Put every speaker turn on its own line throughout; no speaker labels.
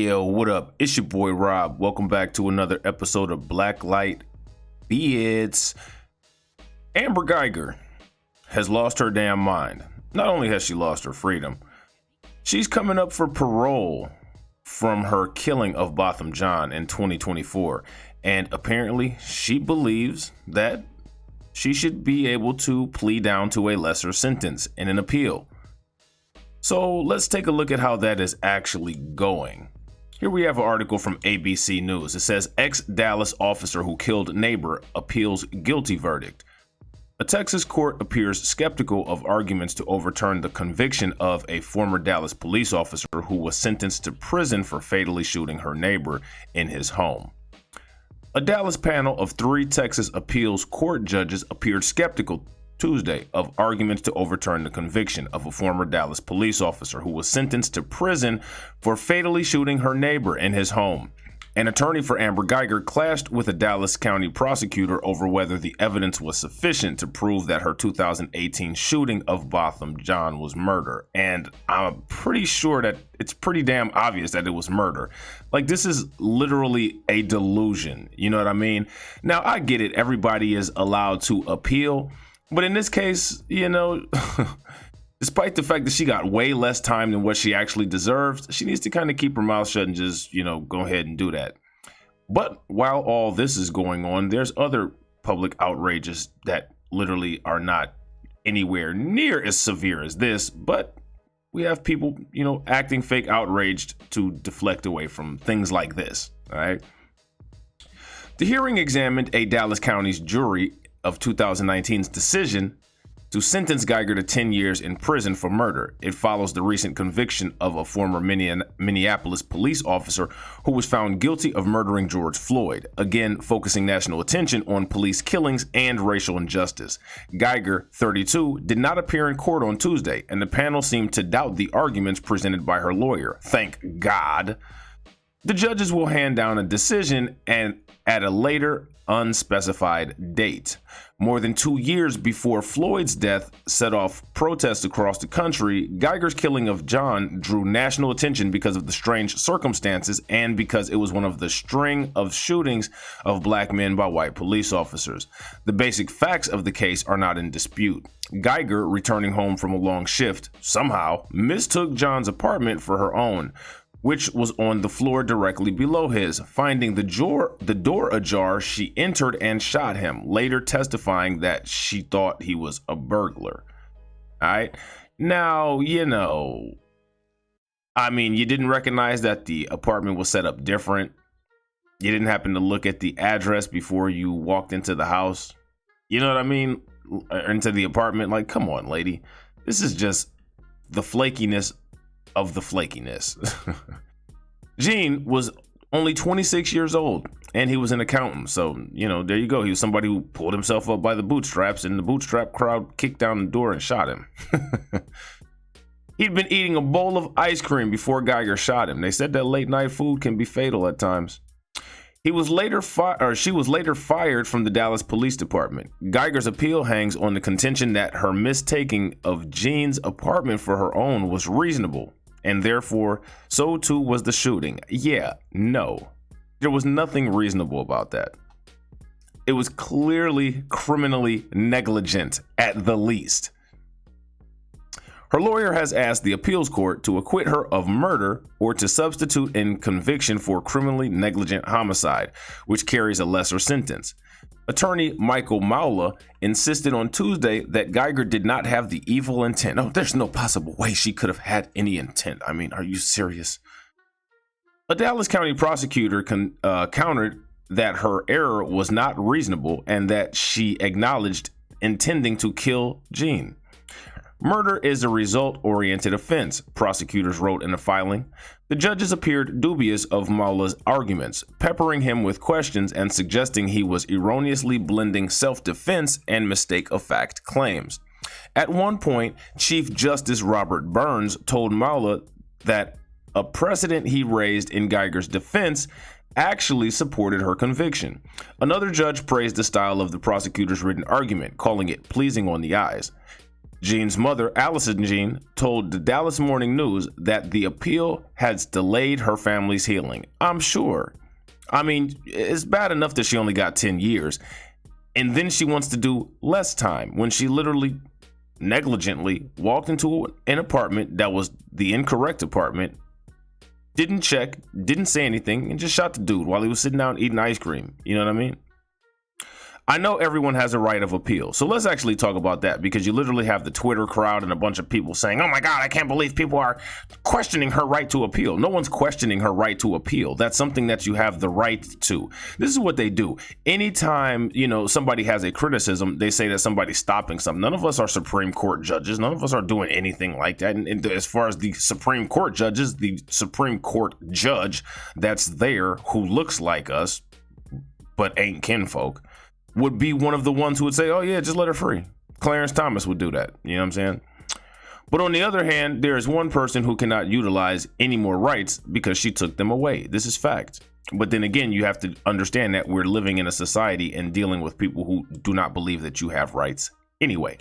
Yo, what up? It's your boy Rob. Welcome back to another episode of Black Light Beards. Amber Guyger has lost her damn mind. Not only has she lost her freedom, she's coming up for parole from her killing of Botham Jean in 2024. And apparently she believes that she should be able to plead down to a lesser sentence in an appeal. So let's take a look at how that is actually going. Here we have an article from ABC News. It says, ex-Dallas officer who killed neighbor appeals guilty verdict. A Texas court appears skeptical of arguments to overturn the conviction of a former Dallas police officer who was sentenced to prison for fatally shooting her neighbor in his home. A Dallas panel of 3 Texas appeals court judges appeared skeptical Tuesday of arguments to overturn the conviction of a former Dallas police officer who was sentenced to prison for fatally shooting her neighbor in his home. An attorney for Amber Guyger clashed with a Dallas County prosecutor over whether the evidence was sufficient to prove that her 2018 shooting of Botham Jean was murder. And I'm pretty sure that it's pretty damn obvious that it was murder. Like, this is literally a delusion. You know what I mean? Now, I get it. Everybody is allowed to appeal. But in this case, you know, despite the fact that she got way less time than what she actually deserves, she needs to kind of keep her mouth shut and just, you know, go ahead and do that. But while all this is going on, there's other public outrages that literally are not anywhere near as severe as this. But we have people, you know, acting fake outraged to deflect away from things like this. All right. The hearing examined a Dallas County's jury of 2019's decision to sentence Guyger to 10 years in prison for murder. It follows the recent conviction of a former Minneapolis police officer who was found guilty of murdering George Floyd, again focusing national attention on police killings and racial injustice. Guyger, 32, did not appear in court on Tuesday, and the panel seemed to doubt the arguments presented by her lawyer. Thank God. The judges will hand down a decision and at a later unspecified date. More than 2 years before Floyd's death set off protests across the country, Guyger's killing of John drew national attention because of the strange circumstances and because it was one of the string of shootings of black men by white police officers. The basic facts of the case are not in dispute. Guyger, returning home from a long shift, somehow mistook John's apartment for her own, which was on the floor directly below his. Finding the door ajar, she entered and shot him, later testifying that she thought he was a burglar. All right. Now, you know, I mean, you didn't recognize that the apartment was set up different. You didn't happen to look at the address before you walked into the house. You know what I mean? Into the apartment. Like, come on, lady. This is just the flakiness of the flakiness. Jean was only 26 years old and he was an accountant. So, you know, there you go. He was somebody who pulled himself up by the bootstraps and the bootstrap crowd kicked down the door and shot him. He'd been eating a bowl of ice cream before Guyger shot him. They said that late night food can be fatal at times. She was later fired from the Dallas Police Department. Guyger's appeal hangs on the contention that her mistaking of Jean's apartment for her own was reasonable, and therefore, so too was the shooting. Yeah, no. There was nothing reasonable about that. It was clearly criminally negligent at the least. Her lawyer has asked the appeals court to acquit her of murder or to substitute in conviction for criminally negligent homicide, which carries a lesser sentence. Attorney Michael Maula insisted on Tuesday that Guyger did not have the evil intent. Oh, there's no possible way she could have had any intent. I mean, are you serious? A Dallas County prosecutor countered that her error was not reasonable and that she acknowledged intending to kill Jean. Murder is a result-oriented offense, prosecutors wrote in a filing. The judges appeared dubious of Maula's arguments, peppering him with questions and suggesting he was erroneously blending self-defense and mistake-of-fact claims. At one point, Chief Justice Robert Burns told Maula that a precedent he raised in Guyger's defense actually supported her conviction. Another judge praised the style of the prosecutor's written argument, calling it pleasing on the eyes. Jean's mother, Allison Jean, told the Dallas Morning News that the appeal has delayed her family's healing. I'm sure. I mean, it's bad enough that she only got 10 years. And then she wants to do less time when she literally negligently walked into an apartment that was the incorrect apartment, didn't check, didn't say anything, and just shot the dude while he was sitting down eating ice cream. You know what I mean? I know everyone has a right of appeal, so let's actually talk about that, because you literally have the Twitter crowd and a bunch of people saying, oh my God, I can't believe people are questioning her right to appeal. No one's questioning her right to appeal. That's something that you have the right to. This is what they do. Anytime, somebody has a criticism, they say that somebody's stopping something. None of us are Supreme Court judges. None of us are doing anything like that. And as far as the Supreme Court judges, the Supreme Court judge that's there who looks like us, but ain't kinfolk, would be one of the ones who would say, oh yeah, just let her free. Clarence Thomas would do that. You know what I'm saying? But on the other hand, there is one person who cannot utilize any more rights because she took them away. This is fact. But then again, you have to understand that we're living in a society and dealing with people who do not believe that you have rights anyway.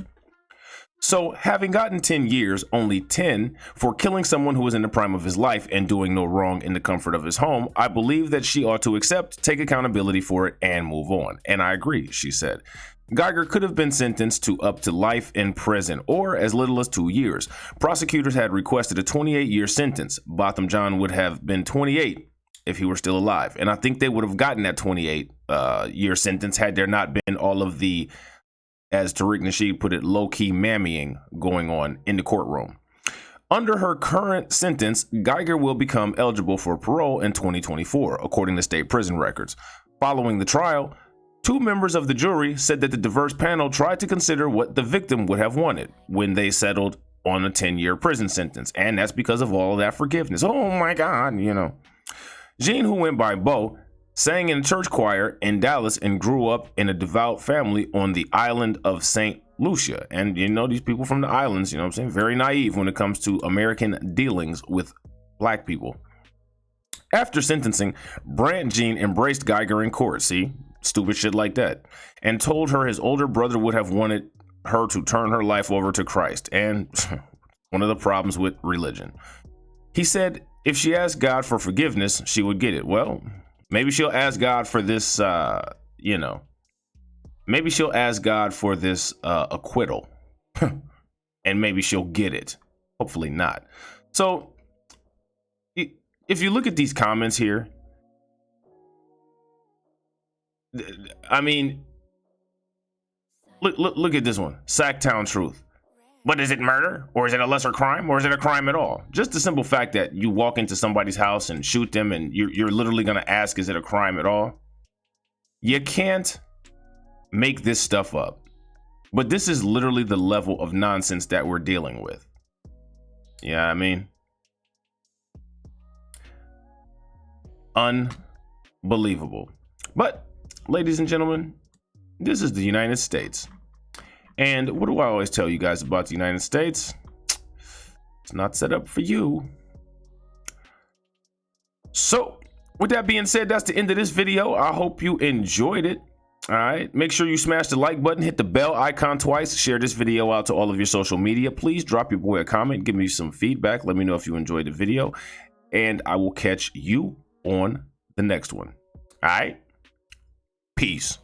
So having gotten 10 years, only 10 for killing someone who was in the prime of his life and doing no wrong in the comfort of his home, I believe that she ought to accept, take accountability for it, and move on. And I agree, she said. Guyger could have been sentenced to up to life in prison or as little as 2 years. Prosecutors had requested a 28-year sentence. Botham Jean would have been 28 if he were still alive. And I think they would have gotten that 28-year sentence had there not been all of the, as Tariq Nasheed put it, low-key mammying going on in the courtroom. Under her current sentence, Guyger will become eligible for parole in 2024, according to state prison records. Following the trial, 2 members of the jury said that the diverse panel tried to consider what the victim would have wanted when they settled on a 10-year prison sentence, and that's because of all of that forgiveness. Oh my God, Jean, who went by Bo, sang in a church choir in Dallas and grew up in a devout family on the island of St. Lucia. And these people from the islands, very naive when it comes to American dealings with black people. After sentencing, Brant Jean embraced Guyger in court, see, stupid shit like that, and told her his older brother would have wanted her to turn her life over to Christ. And one of the problems with religion. He said if she asked God for forgiveness, she would get it. Well, maybe she'll ask God for this, maybe she'll ask God for this acquittal and maybe she'll get it. Hopefully not. So if you look at these comments here, I mean, look at this one. Sacktown Truth. But is it murder, or is it a lesser crime, or is it a crime at all? Just the simple fact that you walk into somebody's house and shoot them and you're literally going to ask, is it a crime at all? You can't make this stuff up. But this is literally the level of nonsense that we're dealing with. Yeah, I mean, unbelievable. But, ladies and gentlemen, this is the United States. And what do I always tell you guys about the United States? It's not set up for you. So, with that being said, that's the end of this video. I hope you enjoyed it. All right. Make sure you smash the like button, hit the bell icon twice, share this video out to all of your social media. Please drop your boy a comment, give me some feedback. Let me know if you enjoyed the video, and I will catch you on the next one. All right. Peace.